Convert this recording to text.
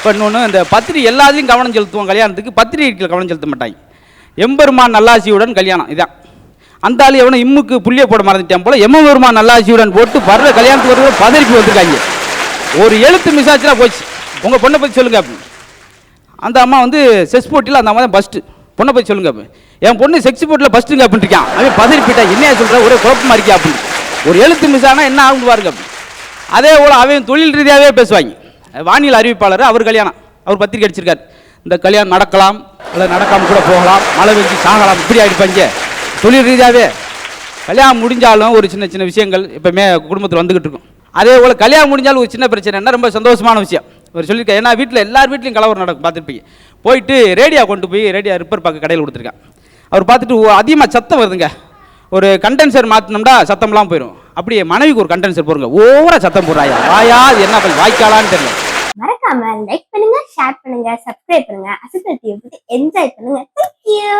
இப்போ இன்னொன்று இந்த பத்திரிகை எல்லாத்தையும் கவனம் செலுத்துவோம் கல்யாணத்துக்கு, பத்திரிகைகள் கவனம் செலுத்த மாட்டாங்க. எம்பெருமான் நல்லாசியுடன் கல்யாணம் இதான். அந்த ஆள் எவனும் இம்முக்கு புள்ளிய போட மறந்துட்டேன் போல எம்பெருமான் நல்லாசியுடன் போட்டு வர்ற கல்யாணத்துக்கு வருவோம் பதறிப்பு வந்துருக்காங்க. ஒரு எழுத்து மிஸ் ஆச்சுன்னா போச்சு. உங்கள் பொண்ணை பற்றி சொல்லுங்க அப்படின்னு. அந்த அம்மா வந்து செக்ஸ் போட்டியில் அந்த அம்மா தான் ஃபஸ்ட்டு. பொண்ணை பற்றி சொல்லுங்க அப்படின்னு. என் பொண்ணு செக்ஸ் போட்டியில் ஃபஸ்ட்டுங்க அப்படின்னு இருக்கான். அவன் பதறிப்பிட்டா என்னையா சொல்கிற ஒரே குழப்பமாக இருக்கியா அப்படின்னு. ஒரு எழுத்து மிஸ் ஆனால் என்ன ஆகுன்னு பாருங்க அப்படின்னு. அதே போல் அவன் தொழில் ரீதியாகவே பேசுவாங்க. வானிலை அறிவிப்பாளர் அவர் கல்யாணம், அவர் பத்திரிக்கை அடிச்சிருக்கார். இந்த கல்யாணம் நடக்கலாம் இல்லை நடக்காமல் கூட போகலாம், மழை வெஞ்சி சாகலாம், இப்படி ஆகிடுப்பாங்க. தொழில் ரீதியாகவே கல்யாணம் முடிஞ்சாலும் ஒரு சின்ன சின்ன விஷயங்கள் எப்போவுமே குடும்பத்தில் வந்துக்கிட்டு இருக்கும். அதே போல் கல்யாணம் முடிஞ்சாலும் ஒரு சின்ன பிரச்சனைன்னா ரொம்ப சந்தோஷமான விஷயம் அவர் சொல்லியிருக்கேன். ஏன்னா வீட்டில் எல்லார் வீட்லையும் கலவரம் நடக்கும் பார்த்துருப்பீங்க. போயிட்டு ரேடியோ கொண்டு போய் ரேடியோ ரிப்பேர் பார்க்க கடையில் கொடுத்துருக்கேன். அவர் பார்த்துட்டு அதிகமாக சத்தம் வருதுங்க, ஒரு கண்டென்சர் மாற்றினோம்னா சத்தம்லாம் போயிடும். அப்படியே மனைவிக்கு ஒரு கண்டென்சர் போடுங்க, ஓவரா சத்தம் போடுறாயா வாயா, என்ன பண்ணி வாய்க்காலான்னு தெரியல. மறக்காம லைக் பண்ணுங்க, ஷேர் பண்ணுங்க, சப்ஸ்கிரைப் பண்ணுங்க. அசத்தல் டிவி பத்தி என்ஜாய் பண்ணுங்க. Thank you.